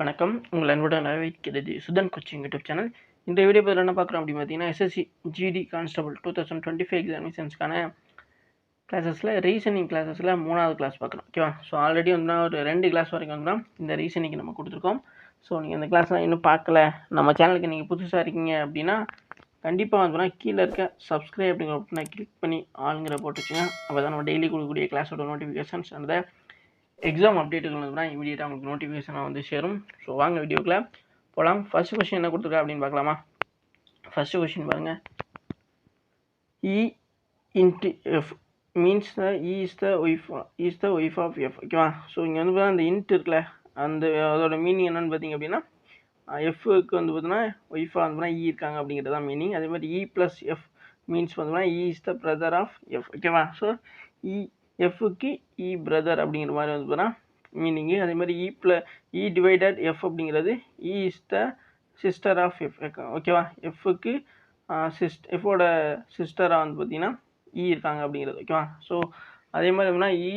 வணக்கம். உங்கள் அன்புடன் வரவேற்கிறது சுதன் கோச்சிங் யூடியூப் சேனல். இந்த வீடியோ பதில் என்ன பார்க்குறோம் அப்படின்னு பார்த்தீங்கன்னா, எஸ்எஸ்சி ஜிடி கான்ஸ்டபிள் 2025 எக்ஸாமினேஷன்ஸ்க்கான கிளாஸஸில் ரீசனிங் கிளாஸஸில் 3வது கிளாஸ் பார்க்குறோம். ஓகேவா? ஸோ ஆல்ரெடி வந்து ஒரு 2 கிளாஸ் வரைக்கும் வந்து இந்த ரீசனிங் நம்ம கொடுத்துருக்கோம். ஸோ நீங்கள் இந்த கிளாஸ்லாம் இன்னும் பார்க்கல, நம்ம சேனலுக்கு நீங்கள் புதுசாக இருக்கீங்க அப்படின்னா கண்டிப்பாக வந்து கீழே இருக்க சப்ஸ்கிரைப் அப்படிங்கிற ஆப்ஷனை கிளிக் பண்ணி ஆளுங்கிற போட்டு வச்சுங்க. அப்போ தான் நம்ம டெய்லி கொடுக்கக்கூடிய கிளாஸோட நோட்டிஃபிகேஷன்ஸ் அந்த எக்ஸாம் அப்டேட்டுகள் வந்து இமீடியட்டாக உங்களுக்கு நோட்டிஃபிகேஷனாக வந்து சேரும். ஸோ வாங்க வீடியோக்குள்ளே போகலாம். ஃபர்ஸ்ட் கொஸ்டின் என்ன கொடுத்துருக்கா அப்படின்னு பார்க்கலாமா? ஃபர்ஸ்ட் கொஸ்டின் பாருங்கள். E into F means E is the wife of F. ஓகேவா? ஸோ இங்கே வந்து பார்த்தீங்கன்னா அந்த இன்ட் இருக்குல்ல, அதோட மீனிங் என்னென்னு பார்த்தீங்க அப்படின்னா, எஃப்க்கு வந்து பார்த்தீங்கன்னா ஒய்ஃபாக வந்து இ இருக்காங்க அப்படிங்கிறது தான் மீனிங். அதே மாதிரி இ ப்ளஸ் எஃப் மீன்ஸ் பார்த்தீங்கன்னா E is the brother of F. ஓகேவா? ஸோ எஃப்க்கு இ பிரதர் அப்படிங்கிற மாதிரி வந்து பார்த்தீங்கன்னா மீனிங்கு. அதே மாதிரி இ டிவைடட் எஃப் அப்படிங்கிறது E is the sister of F. ஓகேவா? எஃப்க்கு எஃபோட சிஸ்டராக வந்து பார்த்தீங்கன்னா இ இருக்காங்க அப்படிங்கிறது. ஓகேவா? ஸோ அதே மாதிரி எப்படின்னா இ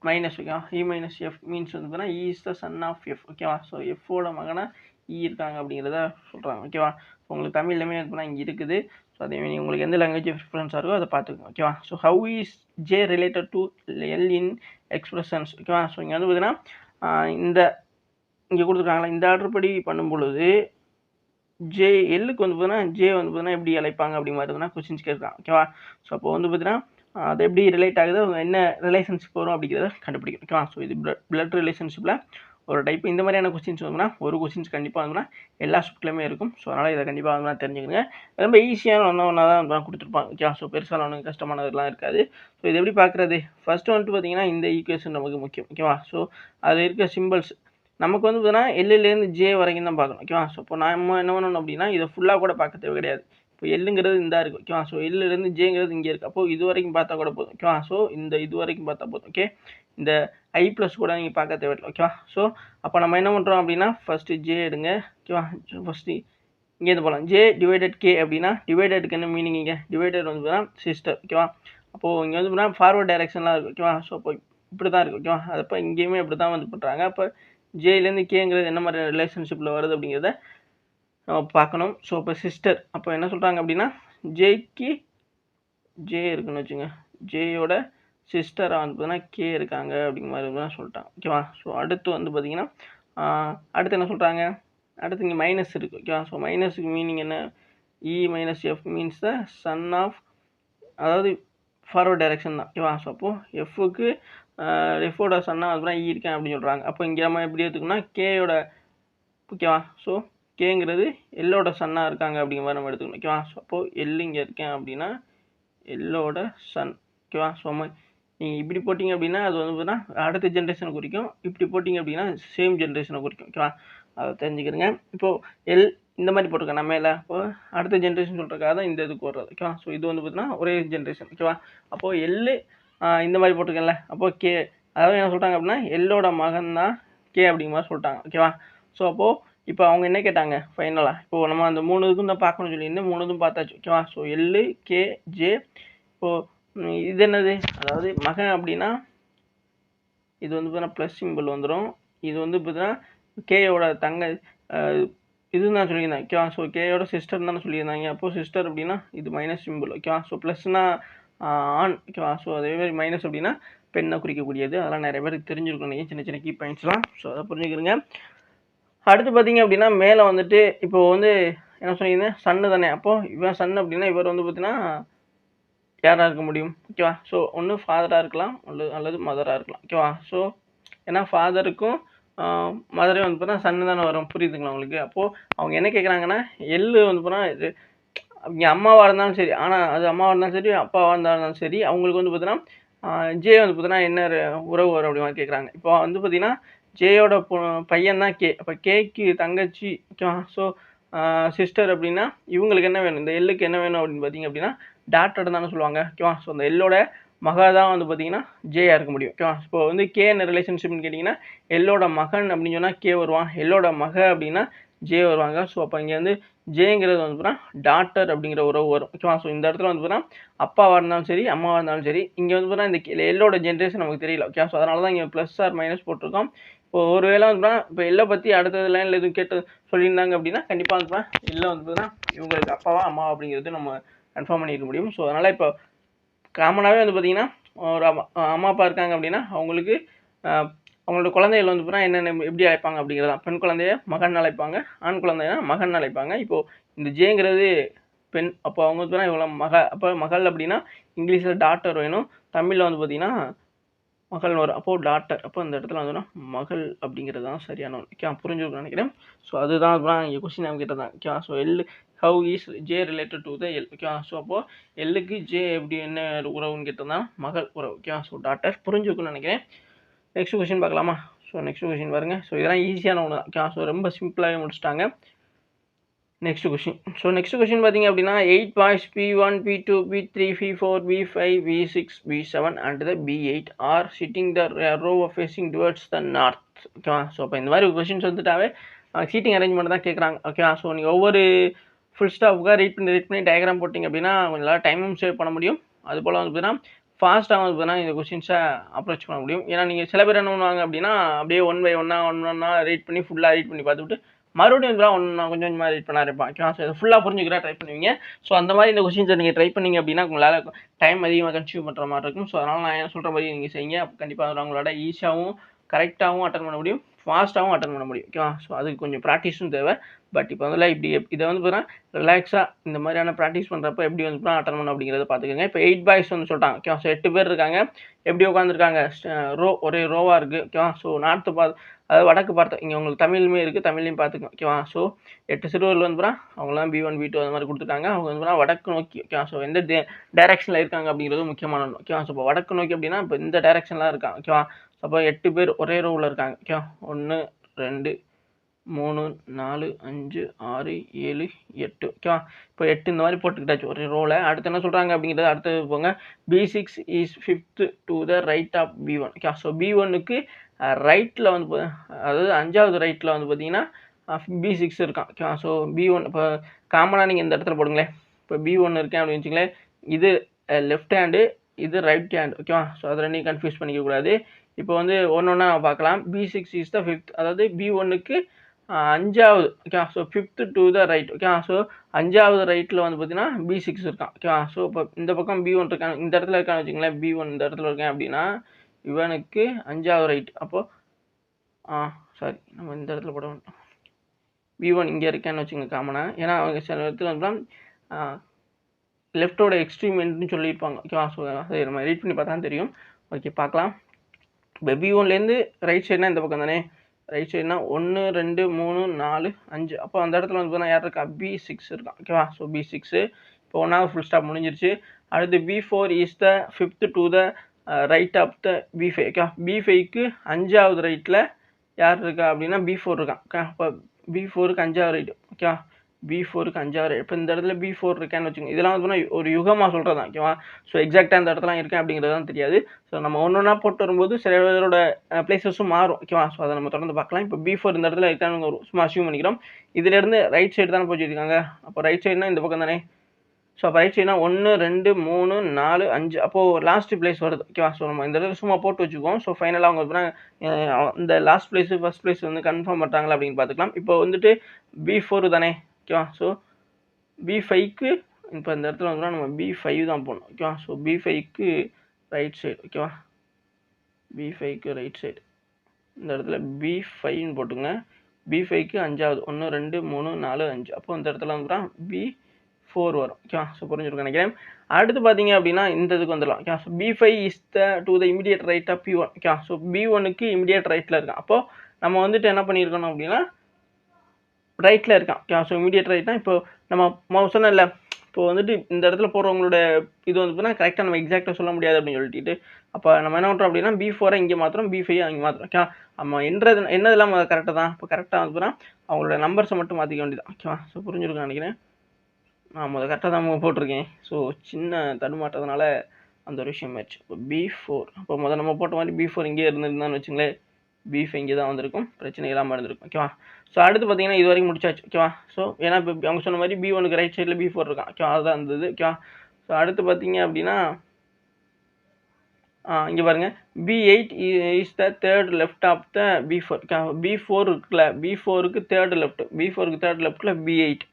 மைனஸ், ஓகேவா, இ மைனஸ் எஃப் மீன்ஸ் வந்து பார்த்தீங்கன்னா E is the son of F. ஓகேவா? ஸோ எஃபோட மகனாக இ இருக்காங்க அப்படிங்கிறத சொல்கிறாங்க. ஓகேவா? உங்களுக்கு தமிழ்லையுமே இருக்குன்னா இங்கே இருக்குது. ஸோ அதேமாதிரி உங்களுக்கு எந்த லாங்குவேஜ் ப்ரிஃபரன்ஸாக இருக்கோ அதை பார்த்துக்கோங்க. ஓகேவா? So how is J related to L in expressions. ஓகேவா? ஸோ இங்கே வந்து பார்த்தீங்கன்னா இந்த இங்கே கொடுத்துருக்காங்களா, இந்த ஆர்டர் படி பண்ணும் பொழுது ஜே எல்லுக்கு வந்து பார்த்தீங்கன்னா ஜே வந்து பார்த்தீங்கன்னா எப்படி அழைப்பாங்க அப்படி மாதிரி கொஸ்டின்ஸ் கேட்குறாங்க. ஓகேவா? ஸோ அப்போ வந்து பார்த்தீங்கன்னா அது எப்படி ரிலேட் ஆகுது, அவங்க என்ன ரிலேஷன்ஷிப் வரும் அப்படிங்கிறத கண்டுபிடிக்கணும். ஓகேவா? ஸோ இது பிளட் ரிலேஷன்ஷிப்பில் ஒரு டைப். இந்த மாதிரியான கொஸ்டின்ஸ் வந்துன்னா ஒரு கொஸ்டின்ஸ் கண்டிப்பாக வந்துன்னா எல்லா ஷிஃப்ட்லையுமே இருக்கும். ஸோ அதனால் இதை கண்டிப்பாக வந்து தெரிஞ்சுக்கோங்க. ரொம்ப ஈஸியான ஒன்றா தான் வந்து கொடுத்துருப்பாங்க. ஓகேவா? ஸோ பெருசாக ஒன்றும் கஷ்டமானதெல்லாம் இருக்காது. ஸோ இது எப்படி பார்க்குறது, ஃபஸ்ட்டு வந்துட்டு பார்த்தீங்கன்னா இந்த ஈக்குவேஷன் நமக்கு முக்கியம். ஓகேவா? ஸோ அதில் இருக்க சிம்பிள்ஸ் நமக்கு வந்து பார்த்தீங்கன்னா எல்லுலேருந்து ஜே வரைக்கும் தான் பார்க்கணும். ஓகேவா? ஸோ இப்போ நம்ம என்ன பண்ணணும் அப்படின்னா இதை ஃபுல்லாக கூட பார்க்க தேவை கிடையாது. இப்போ எல்லுங்கிறது இந்த இருக்குது. ஓகேவா? ஸோ எல்லுலேருந்து ஜேங்கிறது இங்கே இருக்குது. அப்போது இது வரைக்கும் பார்த்தா கூட போதும். ஓகேவா? ஸோ இந்த இது வரைக்கும் பார்த்தா போதும். ஓகே, இந்த ஐ ப்ளஸ் கூட நீங்கள் பார்க்க தேவையில்லை. ஓகேவா? ஸோ அப்போ நம்ம என்ன பண்ணுறோம் அப்படின்னா ஃபஸ்ட்டு ஜே எடுங்க. ஓகேவா? ஃபஸ்ட்டு இங்கேருந்து போகலாம். ஜே டிவைடட் கே அப்படின்னா டிவைடடுக்கு என்ன மீனிங், இங்கே டிவைடட் வந்து பார்த்தீங்கன்னா சிஸ்டர். ஓகேவா? அப்போது இங்கே வந்து பார்த்தீங்கன்னா ஃபார்வர்ட் டைரெக்ஷன்லாம் இருக்குது. ஓகேவா? ஸோ அப்போ இப்படி தான் இருக்குது. ஓகேவா? அப்போ இங்கேயுமே இப்படி தான் வந்து பண்ணுறாங்க. அப்போ ஜேலேருந்து கேங்கிறது என்ன மாதிரி ரிலேஷன்ஷிப்பில் வருது அப்படிங்கிறத நம்ம பார்க்கணும். ஸோ இப்போ சிஸ்டர் அப்போ என்ன சொல்கிறாங்க அப்படின்னா ஜேக்கு ஜே இருக்குன்னு வச்சுங்க, ஜேயோட சிஸ்டராக வந்து பார்த்தீங்கன்னா கே இருக்காங்க அப்படிங்கிற மாதிரி தான் சொல்லிட்டாங்க. ஓகேவா? ஸோ அடுத்து வந்து பார்த்தீங்கன்னா அடுத்து என்ன சொல்கிறாங்க, அடுத்து இங்கே மைனஸ் இருக்குது. ஓகேவா? ஸோ மைனஸுக்கு மீனிங் என்ன, E minus F means the son of, அதாவது ஃபார்வர்ட் டைரெக்ஷன் தான். ஓகேவா? ஸோ அப்போது எஃப்க்கு எஃபோட சன்னாக அதுதான் இ இருக்கேன் அப்படின்னு சொல்கிறாங்க. அப்போ இங்கே நம்ம எப்படி எடுத்துக்கணும்னா கேயோட, ஓகேவா, ஸோ கேங்கிறது எல்லோட சன்னாக இருக்காங்க அப்படிங்கிற மாதிரி நம்ம எடுத்துக்கணும். ஓகேவா? ஸோ அப்போது எல் இங்கே இருக்கேன் அப்படின்னா எல்லோட சன். ஓகேவா? ஸோ நீங்கள் இப்படி போட்டிங்க அப்படின்னா அது வந்து பார்த்தீங்கன்னா அடுத்த ஜென்ரேஷனை குறிக்கும், இப்படி போட்டிங்க அப்படின்னா சேம் ஜென்ரேஷனை குறிக்கும். ஓகேவா? அதை தெரிஞ்சுக்கிறேங்க. இப்போது எல் இந்த மாதிரி போட்டிருக்கேன் நம்ம மேலே, இப்போது அடுத்த ஜென்ரேஷன் சொல்கிறக்காக தான் இந்த இதுக்கு வர்றது. ஓகேவா? ஸோ இது வந்து பார்த்தீங்கன்னா ஒரே ஜென்ரேஷன். ஓகேவா? அப்போது எல்லு இந்த மாதிரி போட்டிருக்கேன்ல, அப்போது கே, அதாவது என்ன சொல்லிட்டாங்க அப்படின்னா எல்லோட மகன் தான் கே அப்படிங்கிற மாதிரி சொல்லிட்டாங்க. ஓகேவா? ஸோ அப்போது இப்போ அவங்க என்ன கேட்டாங்க ஃபைனலாக, இப்போது நம்ம அந்த 3 இதுக்கும் தான் பார்க்கணும்னு சொல்லியிருந்தேன், 3 இதுவும் பார்த்தாச்சு. ஓகேவா? ஸோ எல்லு கே ஜே. இப்போது இது என்னது, அதாவது மகன் அப்படின்னா இது வந்து பார்த்தீங்கன்னா ப்ளஸ் சிம்பிள் வந்துடும். இது வந்து பார்த்தீங்கன்னா கேயோட தங்க இதுன்னு தான் சொல்லியிருந்தாங்க. ஓகேவா? ஸோ கேயோட சிஸ்டர் தானே சொல்லியிருந்தாங்க. அப்போது சிஸ்டர் அப்படின்னா இது மைனஸ் சிம்பிள். ஓகேவா? ஸோ ப்ளஸ்னால் ஆண். ஓகேவா? ஸோ அதேமாதிரி மைனஸ் அப்படின்னா பெண்ணை குறிக்கக்கூடியது. அதெல்லாம் நிறைய பேருக்கு தெரிஞ்சிருக்கும் நீங்கள் சின்ன சின்ன கீ பாயிண்ட்ஸ்லாம். ஸோ அதை புரிஞ்சுக்கிறீங்க. அடுத்து பார்த்தீங்க அப்படின்னா மேலே வந்துட்டு இப்போது வந்து என்ன சொல்லியிருந்தேன், சன்னு தானே. அப்போது இவன் சன் அப்படின்னா இவர் வந்து பார்த்தீங்கன்னா யாராக இருக்க முடியும். ஓகேவா? ஸோ ஒன்று ஃபாதராக இருக்கலாம், அல்லது மதராக இருக்கலாம். ஓகேவா? ஸோ ஏன்னா ஃபாதருக்கும் மதரே வந்து பார்த்தீங்கன்னா சன்னு தானே வரும். புரியுதுங்களா உங்களுக்கு? அப்போது அவங்க என்ன கேட்குறாங்கன்னா எள்ளு வந்து பார்த்தீங்கன்னா இது இங்கே அம்மாவாக இருந்தாலும் சரி, ஆனால் அது அம்மாவாக இருந்தாலும் சரி அப்பாவாக இருந்தாலும் சரி அவங்களுக்கு வந்து பார்த்தீங்கன்னா ஜே வந்து பார்த்தீங்கன்னா என்ன உறவு வரும் அப்படி மாதிரி கேட்குறாங்க. இப்போ வந்து பார்த்தீங்கன்னா ஜேயோட பையன் தான் கே. அப்போ கேக்கு தங்கச்சி. ஓகேவா? ஸோ சிஸ்டர் அப்படின்னா இவங்களுக்கு என்ன வேணும், இந்த எல்லுக்கு என்ன வேணும் அப்படின்னு பார்த்தீங்க அப்படின்னா டாட்டர் தானே சொல்லுவாங்க. ஓகேவா? ஸோ அந்த எல்லோட மகா தான் வந்து பார்த்தீங்கன்னா ஜேயாக இருக்க முடியும். ஓகேவா? இப்போ வந்து கே என்ன ரிலேஷன்ஷிப்னு கேட்டிங்கன்னா எல்லோட மகன் அப்படின்னு சொன்னால் கே வருவான், எல்லோட மக அப்படின்னா ஜே வருவாங்க. ஸோ அப்போ இங்கே வந்து ஜேங்கிறது வந்து பார்த்தீங்கன்னா டாட்டர் அப்படிங்கிற உறவு வரும். ஓகேவா? ஸோ இந்த இடத்துல வந்து பார்த்தீங்கன்னா அப்பாவாக இருந்தாலும் சரி அம்மாவாக இருந்தாலும் சரி, இங்கே வந்து பார்த்தீங்கன்னா இந்த எல்லோட ஜென்ரேஷன் நமக்கு தெரியல. ஓகே? ஸோ அதனால தான் இங்கே ப்ளஸ் ஆர் மைனஸ் போட்டிருக்கோம். இப்போ ஒரு வேளை வந்து இப்போ எல்லை பற்றி அடுத்த லைனில் எதுவும் கேட்டு சொல்லியிருந்தாங்க அப்படின்னா கண்டிப்பாக வந்து எல்லை வந்து பார்த்தீங்கன்னா இவங்களுக்கு அப்பாவா அம்மாவா அப்படிங்கிறது நம்ம கன்ஃபார்ம் பண்ணிக்க முடியும். ஸோ அதனால் இப்போ காமனாகவே வந்து பார்த்திங்கன்னா ஒரு அம்மா அப்பா இருக்காங்க அப்படின்னா அவங்களுக்கு அவங்களோட குழந்தைகள் வந்து பார்த்தீங்கன்னா என்னென்ன எப்படி அழைப்பாங்க அப்படிங்கிறதான். பெண் குழந்தைய மகன் அழைப்பாங்க, ஆண் குழந்தைனா மகன் அழைப்பாங்க. இப்போது இந்த ஜேங்கிறது பெண், அப்போ அவங்க வந்து பார்த்தீங்கன்னா இவங்கள அப்போ மகள் அப்படின்னா இங்கிலீஷில் டாட்டர் வேணும், தமிழில் வந்து பார்த்திங்கன்னா மகள் வரும். அப்போது டாட்டர், அப்போ அந்த இடத்துல வந்து மகள் அப்படிங்கிறது தான் சரியான ஒன்று. ஓகே புரிஞ்சுக்கணும்னு நினைக்கிறேன். ஸோ அதுதான் இங்கே கொஸ்டின் நம்ம கிட்ட தான். Okay so how is J related to the L. Okay so அப்போது எல்லுக்கு ஜே எப்படி என்ன உறவுன்னு கேட்டதுனா மகள் உறவு. ஓகே ஸோ டாட்டர் புரிஞ்சுக்கணும்னு நினைக்கிறேன். நெக்ஸ்ட் கொஸ்டின் பார்க்கலாமா? ஸோ நெக்ஸ்ட் கொஸ்டின் பாருங்கள். ஸோ இதெல்லாம் ஈஸியான ஒன்று தான். ஓகே ஸோ ரொம்ப சிம்பிளாகவே முடிச்சிட்டாங்க. Next question. So next question பார்த்தீங்க அப்படின்னா 8 boys P1, P2, P3, P4, P5, P6, P7 and the P8 are sitting the row facing towards the north. ஓகேவா? ஸோ அப்போ இந்த மாதிரி கொஸ்டின்ஸ் வந்துட்டாவே சீட்டிங் அரேஞ்ச்மெண்ட் தான் கேட்குறாங்க. ஓகேவா? ஸோ நீங்கள் ஒவ்வொரு ஃபுல் ஸ்டாப்புக்காக ரீட் பண்ணி டயக்ராம் போட்டிங்க அப்படின்னா கொஞ்சம் நல்லா டைமும் சேவ் பண்ண முடியும். அதுபோல் வந்து பார்த்தீங்கன்னா ஃபாஸ்ட்டாக வந்து பார்த்தீங்கன்னா இந்த கொஸ்டின்ஸை அப்ரோச் பண்ண முடியும். ஏன்னா நீங்கள் சில பேர் என்ன பண்ணுவாங்க அப்படின்னா அப்படியே ஒன் பை ஒன்னா ரீட் பண்ணி ஃபுல்லாக ரீட் பண்ணி பார்த்துட்டு மறுபடியும் இதெல்லாம் கொஞ்சம் கொஞ்சமாக ரீட் பண்ண இருப்பான். ஓகேவா? ஸோ இதை ஃபுல்லாக புரிஞ்சுக்கிறா ட்ரை பண்ணுவீங்க. ஸோ அந்த மாதிரி இந்த கொஸ்டின்ஸை நீங்கள் ட்ரை பண்ணிங்க அப்படின்னா உங்களால் டைம் அதிகமாக கன்சியூம் பண்ணுற மாதிரி இருக்கும். ஸோ அதனால் நான் என்ன சொல்கிற மாதிரி நீங்கள் செய்யுங்க. கண்டிப்பாக உங்களோட ஈஸியாகவும் கரெக்டாகவும் அட்டன் பண்ண முடியும், ஃபாஸ்ட்டாகவும் அட்டன் பண்ண முடியும். ஓகேவா? ஸோ அதுக்கு கொஞ்சம் ப்ராக்டிஸும் தேவை. பட் இப்போ வந்து இப்படி இதை வந்து பார்த்தீங்கன்னா ரிலாக்ஸாக இந்த மாதிரியான ப்ராக்டிஸ் பண்ணுறப்ப எப்படி வந்து அட்டன் பண்ணணும் அப்படிங்கிறத பார்த்துக்கோங்க. இப்போ 8 பாய்ஸ் வந்து சொல்லிட்டாங்க. ஓகேவா? ஸோ 8 பேர் இருக்காங்க. எப்படி உட்காந்துருக்காங்க? ஒரே ரோவாக இருக்குது. ஓகேவா? ஸோ நார்த்து அதாவது வடக்கு பார்த்து இங்கே உங்களுக்கு தமிழ்லையுமே இருக்குது, தமிழ்லையும் பார்த்துக்கோங்க. ஓகேவா? ஸோ 8 சிறுவர்கள் வந்து அவங்களாம் B1 B2 அந்த மாதிரி கொடுத்துருக்காங்க. அவங்க வந்து வடக்கு நோக்கி. ஓகேவா? ஸோ எந்த டைரக்ஷனில் இருக்காங்க அப்படிங்கிறது முக்கியமான ஒன்று. ஓகேவா? ஸோ இப்போ வடக்கு நோக்கி அப்படின்னா இப்போ இந்த டைரக்ஷன்லாம் இருக்காங்க. ஓகேவா? ஸோ அப்போ 8 பேர் ஒரே ரோவில் இருக்காங்க. ஓகேவா? 1 2 3 4 5 6 7 8. ஓகேவா? இப்போ 8 இந்த மாதிரி போட்டுக்கிட்டாச்சு ஒரு ரோவில். அடுத்து என்ன சொல்கிறாங்க அப்படிங்கிறது அடுத்தது போங்க. B6 is 5th to the right of B1. Okay so B1க்கு ரைட்டில் வந்து அதாவது 5வது ரைட்டில் வந்து பார்த்தீங்கன்னா B6 இருக்கான். ஓகே ஸோ B1 இப்போ காமனாக நீங்கள் இந்த இடத்துல போடுங்களேன். இப்போ B1 இருக்கேன் அப்படின்னு வச்சுங்களேன். இது லெஃப்ட் ஹேண்டு, இது ரைட் ஹேண்ட். ஓகேவா? ஸோ அதை ரெண்டையும் கன்ஃபியூஸ் பண்ணிக்கக்கூடாது. இப்போ வந்து ஒன்று ஒன்றா பார்க்கலாம். B6 இஸ் த 5th, அதாவது B1க்கு 5வது. Okay so 5th to the right. Okay so 5வது ரைட்டில் வந்து பார்த்தீங்கன்னா B6 இருக்கான். ஓகேவா? ஸோ இப்போ இந்த பக்கம் B1 இருக்கான், இந்த இடத்துல இருக்கான்னு வச்சுங்களேன். B1 இந்த இடத்துல இருக்கேன் அப்படின்னா இவனுக்கு 5வது ரைட். அப்போது சாரி நம்ம இந்த இடத்துல போட மாட்டோம். B1 இங்கே இருக்கேன்னு வச்சுங்க காமனாக. ஏன்னா அவங்க சில இடத்துல வந்து லெஃப்டோட எக்ஸ்ட்ரீம் எண்ட்னு சொல்லியிருப்பாங்க. ஓகேவா? ஸோ அதை நம்ம ரீட் பண்ணி பார்த்தா தெரியும். ஓகே பார்க்கலாம். இப்போ B1லேருந்து ரைட் சைட்னா இந்த பக்கம் தானே. ரைட் சைட்னா 1 2 3 4 5. அப்போ அந்த இடத்துல வந்து பார்த்தா யார் இருக்கா? B6 இருக்கான். ஓகேவா? ஸோ B6 இப்போ 1வது ஃபுல் ஸ்டாப் முடிஞ்சிருச்சு. அடுத்து B4 is the 5th to the right of the B5. Okay B5க்கு 5வது ரைட்டில் யார் இருக்கா அப்படின்னா B4 இருக்கான். ஓகே இப்போ B4க்கு 5வது ரைட்டு. ஓகேவா? B4க்கு 5வது ரைட். இப்போ இந்த இடத்துல B4 இருக்கான்னு வச்சுக்கோங்க. இதெல்லாம் வந்து ஒரு யுகமாக சொல்கிறது தான். ஓகேவா? ஸோ எக்ஸாக்டாக இந்த இடத்துல இருக்கேன் அப்படிங்கிறது தான் தெரியாது. ஸோ நம்ம ஒன்று ஒன்றா போட்டு வரும்போது சில பேரோட பிளேசஸும் மாறும். ஓகேவா? ஸோ அதை நம்ம தொடர்ந்து பார்க்கலாம். இப்போ B4 இந்த இடத்துல இருக்கான்னு சும்மா அசியூம் பண்ணிக்கிறோம். இதுலேருந்து ரைட் சைடு தானே போச்சுருக்காங்க. அப்போ ரைட் சைடுனா இந்த பக்கம் தானே. ஸோ அப்போ ரைட் சைடுனா 1 2 3 4 5. அப்போது லாஸ்ட் பிளேஸ் வருது. ஓகேவா? ஸோ நம்ம இந்த இடத்துல சும்மா போட்டு வச்சுக்குவோம். ஸோ ஃபைனலாக அவங்க இந்த லாஸ்ட் பிளேஸு ஃபஸ்ட் பிளேஸ் வந்து கன்ஃபார்ம் பண்ணுறாங்களா அப்படின்னு பார்த்துக்கலாம். இப்போ வந்துட்டு B4 தானே. ஓகேவா? ஸோ B5க்கு இப்போ இந்த இடத்துல வந்து நம்ம B5 தான் போடணும். ஓகேவா? ஸோ B5க்கு ரைட் சைடு. ஓகேவா? B5க்கு ரைட் சைடு இந்த இடத்துல B5ன்னு போட்டுங்க. B5க்கு 5வது 1 2 3 4 5. அப்போ இந்த இடத்துல வந்து B4 வரும். ஓகேவா? ஸோ புரிஞ்சுருக்கேன் நினைக்கிறேன். அடுத்து பார்த்தீங்க அப்படின்னா இந்த இதுக்கு வந்துடலாம். Okay so B5 is to the immediate right of P1. Okay so B1க்கு இமிடியேட் ரைட்டில் இருக்கான். அப்போது நம்ம வந்துட்டு என்ன பண்ணியிருக்கணும் அப்படின்னா ரைட்டில் இருக்கான். ஓகே ஸோ இமிடியேட் ரைட்னா இப்போ நம்ம சொன்னோம் இல்லை. இப்போ வந்துட்டு இந்த இடத்துல போகிறவங்களோட இது வந்து பார்த்தீங்கன்னா கரெக்டாக நம்ம எக்ஸாக்டாக சொல்ல முடியாது அப்படின்னு சொல்லிட்டு அப்போ நம்ம என்ன பண்ணுறோம் அப்படின்னா B4 இங்கே மாத்திரம், B5 அங்கே மாத்திரம். ஓகே நம்ம என்னதெல்லாம் கரெக்டாக தான். இப்போ கரெக்டாக வந்து அவங்களோட நம்பர்ஸை மட்டும் மாற்றிக்க வேண்டியதான். ஓகேவா? ஸோ புரிஞ்சுருக்கேன் நினைக்கிறேன். நான் கரெக்டாக தான் போட்டிருக்கேன். ஸோ சின்ன தடுமாட்டதுனால அந்த ஒரு விஷயம் ஆயிடுச்சு. இப்போ B4 அப்போ நம்ம போட்ட மாதிரி B4 இங்கே இருந்திருந்தான்னு வச்சுங்களேன். B5 இங்கே தான் வந்திருக்கும், பிரச்சனை இல்லாமல் இருந்திருக்கும். ஓகேவா? ஸோ அடுத்து பார்த்தீங்கன்னா இது வரைக்கும் முடிச்சாச்சு. ஓகேவா? ஸோ ஏன்னா இப்போ அவங்க சொன்ன மாதிரி B1க்கு ரைட் சைடில் B4 இருக்கான். ஓகேவா? அதுதான் இருந்தது. ஓகேவா? ஸோ அடுத்து பார்த்தீங்க அப்படின்னா இங்கே பாருங்கள் B8 is the third left of the B4. B4 இருக்குல்ல, B4க்கு தேர்ட் லெஃப்ட், B4க்கு தேர்ட் லெஃப்ட்டில் B8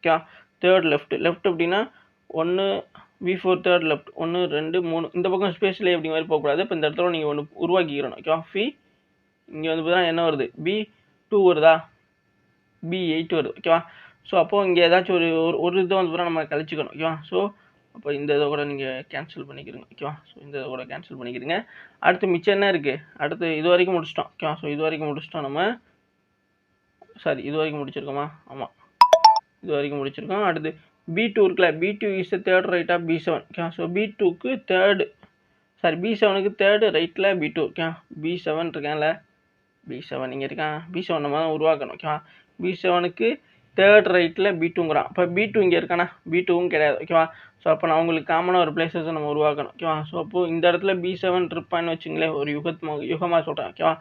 தேர்ட் லெஃப்ட் அப்படின்னா 1 B4 தேர்ட் லெஃப்ட் 1 2 3 இந்த பக்கம் ஸ்பேஸில் எப்படி மாதிரி போகக்கூடாது. இப்போ இந்த இடத்துல நீங்கள் ஒன்று உருவாக்கிக்கிறணும். ஃபி இங்கே வந்து பார்த்தீங்கன்னா என்ன வருது, B2 வருதா, B8 வருது. ஸோ அப்போது இங்கே ஏதாச்சும் ஒரு இதை வந்து பார்த்தா நம்ம கழிச்சிக்கணும். ஸோ அப்போ இந்த இதை கூட நீங்கள் கேன்சல் பண்ணிக்கிறீங்க. ஸோ இந்த இதை கூட கேன்சல் பண்ணிக்கிறீங்க. அடுத்து மிச்சம் என்ன இருக்குது, அடுத்து இது வரைக்கும் முடிச்சிட்டோம். ஸோ இது வரைக்கும் முடிச்சிட்டோம் நம்ம, சாரி இது வரைக்கும் முடிச்சிருக்கோமா, ஆமாம் இது வரைக்கும் முடிச்சிருக்கோம். அடுத்து B2 இருக்குல்ல, B2 is third right of B7. So B2க்கு தேர்டு, சாரி B7க்கு தேர்டு ரைட்டில் B2. B7 இருக்கான்ல, B7 இங்கே இருக்கான், B7 நம்ம தான் உருவாக்கணும். B7க்கு தேர்ட் ரைட்டில் B2ங்கிறான். இப்போ B2 இங்கே இருக்கானா, B2வும் கிடையாது. ஸோ அப்போ நான் உங்களுக்கு காமனாக ஒரு பிளேஸஸை நம்ம உருவாக்கணும். ஸோ அப்போது இந்த இடத்துல B7 இருப்பான்னு வச்சுங்களேன், ஒரு யுகமாக சொல்கிறேன்.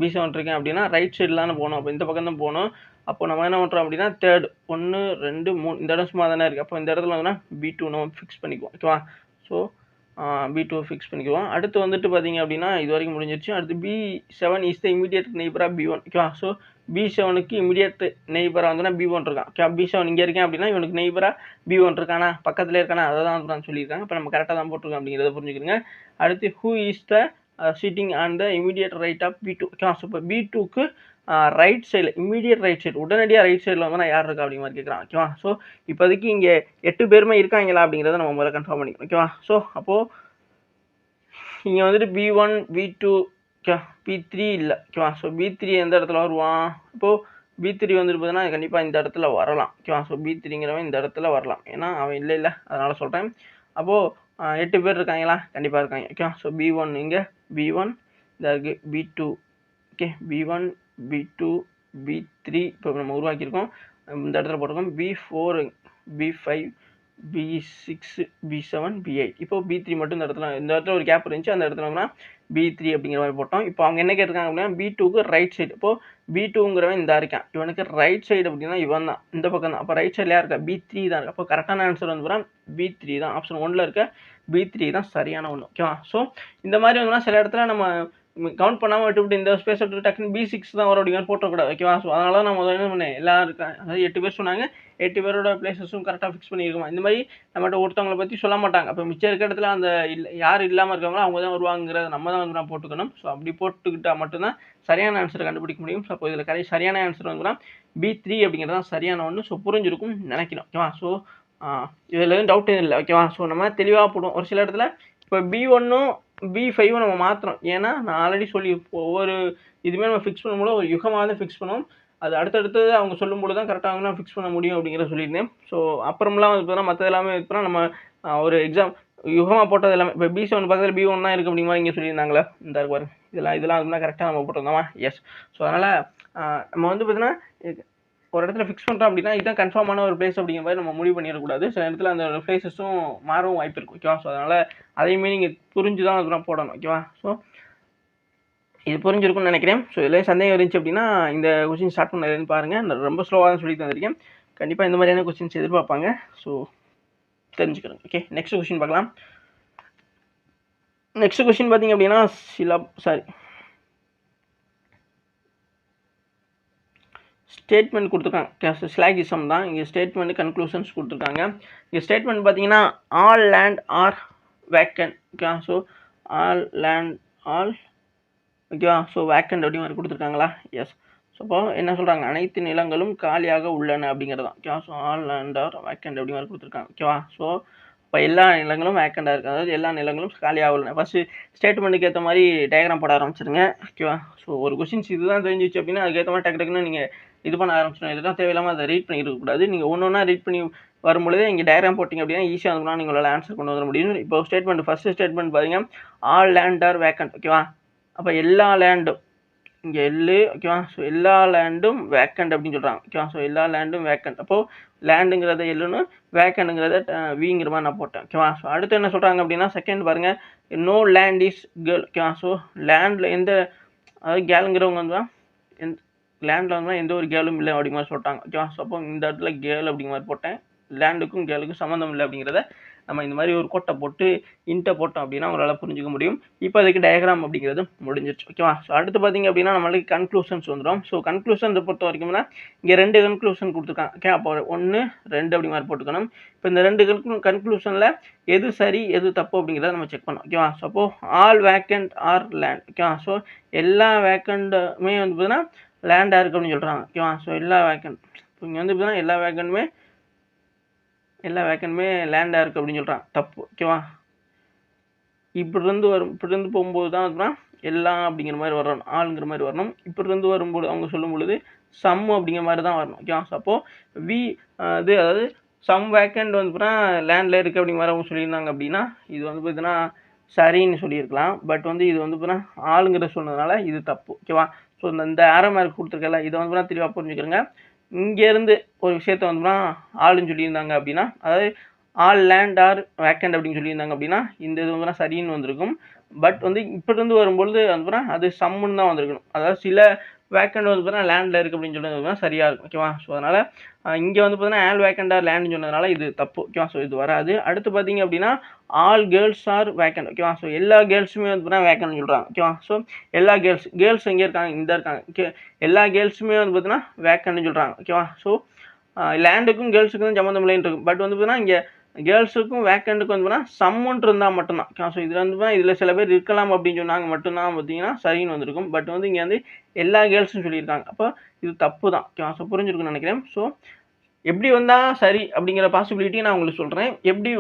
B7 இருக்கேன் அப்படின்னா ரைட் சைடில் தானே போகணும், அப்போ இந்த பக்கம் தான் போகணும். அப்போ நம்ம என்ன பண்ணுறோம் அப்படின்னா தேர்ட் 1 2 3 இந்த இடம் சும்மா தானே இருக்குது. அப்போ இந்த இடத்துல வந்துன்னா B2 நம்ம ஃபிக்ஸ் பண்ணிக்குவோம். ஸோ B2 ஃபிக்ஸ் பண்ணிக்குவோம். அடுத்து வந்துட்டு பார்த்தீங்க அப்படின்னா இது வரைக்கும் முடிஞ்சிருச்சு. அடுத்து B7 இஸ் த இமீடியட் நெய்பராக B1. ஸோ B7க்கு இமீடியட் நெய்பராக வந்துன்னா B1 இருக்கான். B7 இங்கே இருக்கேன் அப்படின்னா இவனுக்கு நெய்பராக B1 இருக்கானா, பக்கத்தில் இருக்கானா, அதை தான் நான் சொல்லியிருக்காங்க. இப்போ நம்ம கரெக்டாக தான் போட்டிருக்கோம் அப்படிங்கிறத புரிஞ்சுக்கிறீங்க. அடுத்து who is the sitting on the immediate right of B2. So இப்போ B2க்கு ரைட் சைடில், இமீடியட் ரைட் சைடு, உடனடியாக ரைட் சைடில் வந்து நான் யார் இருக்கா அப்படிங்கிற மாதிரி கேட்குறான். ஸோ இப்போதைக்கு இங்கே 8 பேருமே இருக்காங்களா அப்படிங்கிறத நம்ம முதல்ல கன்ஃபார்ம் பண்ணிக்கணும். ஸோ அப்போது இங்கே வந்துட்டு B1 B2 B3 இல்லை. ஸோ B3 எந்த இடத்துல வருவான், இப்போது B3 வந்துட்டு பார்த்தீங்கன்னா கண்டிப்பாக இந்த இடத்துல வரலாம். ஸோ B3ங்கிறவன் இந்த இடத்துல வரலாம், ஏன்னா அவன் இல்லை அதனால் சொல்கிறேன். அப்போது 8 பேர் இருக்காங்களா, கண்டிப்பாக இருக்காங்க. ஸோ B1 இங்கே B1 இதாக இருக்குது, B2 B1 B2 B3 இப்போ நம்ம உருவாக்கியிருக்கோம். இந்த இடத்துல போட்டிருக்கோம் B4 B5 B6 B7 B8. இப்போ B3 மட்டும் இந்த இடத்துல ஒரு கேப் இருந்துச்சு, அந்த இடத்துல B3 அப்படிங்கிற மாதிரி போட்டோம். இப்போ அவங்க என்ன கேட்டிருக்காங்க அப்படின்னா B2க்கு ரைட் சைடு. இப்போது B2ங்கிறவன் இந்த இருக்கான், இவனுக்கு ரைட் சைடு அப்படின்னா இவன் தான், இந்த பக்கம் தான். அப்போ ரைட் சைடில் யார் இருக்கா, B3 தான் இருக்கா. அப்போ கரெக்டான ஆன்சர் வந்து B3 தான். ஆப்ஷன் 1ல் இருக்க B3 தான் சரியான ஒன்று. ஸோ இந்த மாதிரி வந்துன்னா சில இடத்துல நம்ம கவுண்ட் பண்ணாமல் விட்டு இந்த ஸ்பேஸ் விட்டு டக்குன்னு B6 தான் வரும் அப்படிங்கிற போட்டக்கூடாது. ஸோ அதனால நான் முதல்ல என்ன பண்ணேன், எல்லாம் இருக்கேன், அதாவது 8 பேர் சொன்னாங்க, 8 பேரோட பிளேஸஸும் கரெக்டாக ஃபிக்ஸ் பண்ணியிருக்கோம். இந்த மாதிரி நம்மகிட்ட ஒருத்தவங்களை பற்றி சொல்ல மாட்டாங்க. அப்போ மிச்சம் இருக்கிற இடத்துல அந்த யார் இல்லாமல் இருக்காங்களோ அவங்க தான் வருவாங்கிறத நம்ம தான் வந்து நான் போட்டுக்கணும். ஸோ அப்படி போட்டுக்கிட்டால் மட்டும்தான் சரியான ஆன்சரை கண்டுபிடிக்க முடியும். ஸோ அப்போ இதில் சரியான ஆன்சர் வந்து B3 அப்படிங்கிறது தான் சரியான ஒன்று. ஸோ புரிஞ்சிருக்கும் நினைக்கிறோம். ஸோ இதில் எதுவும் டவுட் எதுவும் இல்லை. ஸோ நம்ம தெளிவாக போடுவோம். ஒரு சில இடத்துல இப்போ B1ம் B5 நம்ம மாற்றுறோம், ஏன்னா நான் ஆல்ரெடி சொல்லி ஒவ்வொரு இதுவுமே நம்ம ஃபிக்ஸ் பண்ணும்போது ஒரு யுகமாக தான் ஃபிக்ஸ் பண்ணுவோம். அது அடுத்தடுத்து அவங்க சொல்லும்போது தான் கரெக்டாக நான் ஃபிக்ஸ் பண்ண முடியும் அப்படிங்கிறத சொல்லியிருந்தேன். ஸோ அப்புறம்லாம் வந்து பார்த்தா மற்ற எல்லாமே இப்போ நம்ம ஒரு எக்ஸாம் யுகமாக போட்டது எல்லாமே இப்போ B7 பக்கத்தில் B1 தான் இருக்குது அப்படிங்கிற மாதிரி இங்கே சொல்லியிருந்தாங்களே, இந்த பாருங்க இதெல்லாம் அதுனா கரெக்டாக நம்ம போட்டிருந்தோமா, எஸ். ஸோ அதனால் நம்ம வந்து பார்த்தீங்கன்னா ஒரு இடத்துல ஃபிக்ஸ் பண்ணுறோம் அப்படின்னா இதுதான் கன்ஃபார்மான ஒரு பிளேஸ் அப்படிங்கிற மாதிரி நம்ம முடிவு பண்ணிடக்கூடாது. சில இடத்துல அந்த பிளேஸஸும் மாறவும் வாய்ப்பு இருக்கும். ஸோ அதனால் அதையுமே நீங்கள் புரிஞ்சு தான் அதெல்லாம் போடணும். ஸோ இது புரிஞ்சிருக்கும்னு நினைக்கிறேன். ஸோ இதில் சந்தேகம் இருந்துச்சு அப்படின்னா இந்த கொஸ்டின் ஸ்டார்ட் பண்ணதுன்னு பாருங்கள். நான் ரொம்ப ஸ்லோவாக தான் சொல்லி தந்திருக்கேன். கண்டிப்பாக இந்த மாதிரியான கொஸ்டின்ஸ் எதிர்பார்ப்பாங்க. ஸோ தெரிஞ்சுக்கிறேன். நெக்ஸ்ட் கொஸ்டின் பார்க்கலாம். நெக்ஸ்ட் கொஸ்டின் பார்த்தீங்க அப்படின்னா ஸ்டேட்மெண்ட் கொடுத்துருக்காங்க. ஸ்லாகிசம் தான் இங்கே ஸ்டேட்மெண்ட், கன்க்ளூஷன்ஸ் கொடுத்துருக்காங்க. இங்கே ஸ்டேட்மெண்ட் பார்த்தீங்கன்னா all land are vacant. So all land so vacant அப்படி மாதிரி கொடுத்துருக்காங்களா, எஸ். ஸோ இப்போ என்ன சொல்கிறாங்க, அனைத்து நிலங்களும் காலியாக உள்ளன அப்படிங்கிறதான். So all land are vacant அப்படி மாதிரி கொடுத்துருக்காங்க. ஸோ இப்போ எல்லா நிலங்களும் வேக்கண்டாக இருக்குது, அதாவது எல்லா நிலங்களும் காலியாக உள்ளன. ஃபஸ்ட்டு ஸ்டேட்மெண்ட்டுக்கு ஏற்ற மாதிரி டயக்ராம் போட ஆரம்பிச்சிருங்க. ஸோ ஒரு கொஸ்டின்ஸ் இதுதான் தெரிஞ்சிச்சு அப்படின்னா அதுக்கேற்ற மாதிரி டக்குன்னு நீங்கள் இது பண்ண ஆரம்பிச்சிடும். இதெல்லாம் தேவையில்லாமல் அதை ரீட் பண்ணி இருக்கக்கூடாது. நீங்கள் ஒன்றா ரீட் பண்ணி வரும்பொழுது இங்கே டயக்ராம் போட்டிங்க அப்படின்னா ஈஸியாக இருந்தோம்னா நீங்களால் ஆன்சர் கொண்டு வர முடியும். இப்போ ஸ்டேட்மெண்ட் ஃபஸ்ட்டு ஸ்டேட்மெண்ட் பார்த்தீங்க ஆல் லேண்ட் ஆர் வேக்கண்ட். அப்போ எல்லா லேண்டும் இங்கே ஸோ எல்லா லேண்டும் வேக்கண்ட் அப்படின்னு சொல்கிறாங்க. ஸோ எல்லா லேண்டும் வேக்கண்ட். அப்போது லேண்டுங்கிறத எல்லுன்னு வேக்கண்ட்டுங்கிறத விங்கிற மாதிரி நான் போட்டேன். ஸோ அடுத்து என்ன சொல்கிறாங்க அப்படின்னா செகண்ட் பாருங்கள், no land is girl. So லேண்டில் அதாவது கேளுங்கிறவங்க வந்து லேண்டில் வந்து எந்த ஒரு கேளும் இல்லை அப்படிங்கிற மாதிரி சொல்லிட்டாங்க. ஸோ அப்போ இந்த இடத்துல கேர்ள் அப்படிங்கிற மாதிரி போட்டேன், லேண்டுக்கும் கேளுக்கும் சம்மந்தம் இல்லை அப்படிங்கிறத நம்ம இந்த மாதிரி ஒரு கோட்டை போட்டு இன்ட்டை போட்டோம் அப்படின்னா உங்களால் புரிஞ்சுக்க முடியும். இப்போ அதுக்கு டயக்ராம் அப்படிங்கிறது முடிஞ்சிருச்சு. ஓகேவா? ஸோ அடுத்து பார்த்தீங்க அப்படின்னா நம்மளுக்கு கன்க்ளூஷன்ஸ் வந்துடும். ஸோ கன்க்ளூஷன்ஸை பொறுத்த வரைக்கும்னா இங்கே 2 கன்க்ளூஷன் கொடுத்துருக்காங்க. ஓகே, அப்போ 1 2 அப்படி மாதிரி போட்டுக்கணும். இப்போ இந்த 2 கன்க்ளூஷனில் எது சரி எது தப்பு அப்படிங்கிறத நம்ம செக் பண்ணோம். ஓகேவா? ஸோ அப்போ ஆல் வேக்கண்ட் ஆர் லேண்ட். ஓகேவா? ஸோ எல்லா வேக்கண்ட்டுமே வந்து பார்த்தீங்கன்னா லேண்டாக இருக்குது அப்படின்னு சொல்கிறாங்க. ஓகேவா? ஸோ எல்லா வேக்கண்ட் இப்போ இங்கே வந்து பார்த்தீங்கன்னா எல்லா வேக்கண்ட்டுமே லேண்டாக இருக்குது அப்படின்னு சொல்கிறாங்க. தப்பு. ஓகேவா? இப்படிருந்து போகும்போது தான் வந்து எல்லாம் அப்படிங்கிற மாதிரி வரணும், ஆளுங்கிற மாதிரி வரணும். இப்படிருந்து வரும்போது அவங்க சொல்லும் பொழுது சம் அப்படிங்கிற மாதிரி தான் வரணும். ஓகேவா? ஸோ அப்போது அதாவது சம் வேக்கண்ட் வந்து பார்த்தீங்கன்னா லேண்டில் இருக்குது அப்படிங்கிற மாதிரி அவங்க சொல்லியிருந்தாங்க அப்படின்னா இது வந்து பார்த்தீங்கன்னா சரின்னு சொல்லியிருக்கலாம். பட் வந்து இது வந்து பார்த்தீங்கன்னா ஆளுங்கிற சொன்னதுனால இது தப்பு. ஓகேவா? ஸோ இந்த ஆரோ மார்க் கொடுத்துருக்கல இதை வந்து பார்த்தீங்கன்னா தெளிவாக புரிஞ்சுக்கிறேங்க. இங்கேருந்து ஒரு விஷயத்த வந்து பார்த்தீங்கன்னா ஆளுன்னு சொல்லியிருந்தாங்க அப்படின்னா, அதாவது ஆல் லேண்ட் ஆர் வேக்கண்ட் அப்படின்னு சொல்லியிருந்தாங்க அப்படின்னா இந்த இது வந்து சரின்னு வந்திருக்கும். பட் வந்து இப்படிருந்து வரும்பொழுது வந்து அது சம்முன்னு தான் வந்திருக்கணும். அதாவது சில வேக்கண்ட் வந்து பார்த்தீங்கன்னா லேண்டில் இருக்குது அப்படின்னு சொன்னது சரியாக இருக்கும். ஓகேவா? ஸோ அதனால் இங்கே வந்து பார்த்தீங்கன்னா ஆல் வேக்கண்ட் ஆர் லேண்ட்னு சொன்னதுனால இது தப்பு. ஓகேவா? ஸோ இது வராது. அடுத்து பார்த்தீங்க அப்படின்னா ஆல் கேர்ள்ஸ் ஆர் வேக்கண்ட். ஓகேவா? ஸோ எல்லா கேர்ள்ஸுமே வந்து பார்த்தீங்கன்னா வேக்கண்ட்னு சொல்கிறாங்க. ஓகேவா? ஸோ எல்லா கேர்ள்ஸ் எங்கே இருக்காங்க? இந்த இருக்காங்க. ஓகே, எல்லா கேர்ள்ஸுமே வந்து பார்த்தீங்கன்னா வேக்கண்ட்னு சொல்கிறாங்க. ஓகேவா? ஸோ லேண்டுக்கும் கேர்ள்ஸுக்கும் தான் சம்மந்தம் இல்லைன்னு இருக்கும். பட் வந்து பார்த்தீங்கன்னா இங்கே கேர்ள்ஸுக்கும் வேக்கண்ட்டுக்கும் வந்து பார்த்தீங்கன்னா சம்மன் இருந்தால் மட்டும்தான். ஓகே, ஸோ இதில் வந்து இதில் சில பேர் இருக்கலாம் அப்படின்னு சொன்னாங்க மட்டும்தான் பார்த்தீங்கன்னா சரின்னு வந்திருக்கும். பட் வந்து இங்கே வந்து எல்லா கேர்ள்ஸும் சொல்லியிருக்காங்க. அப்போ இது தப்பு தான். ஓகே, ஸோ புரிஞ்சிருக்குன்னு நினைக்கிறேன். ஸோ எப்படி வந்தால் சரி அப்படிங்கிற பாசிபிலிட்டி நான் உங்களுக்கு சொல்கிறேன். எப்படி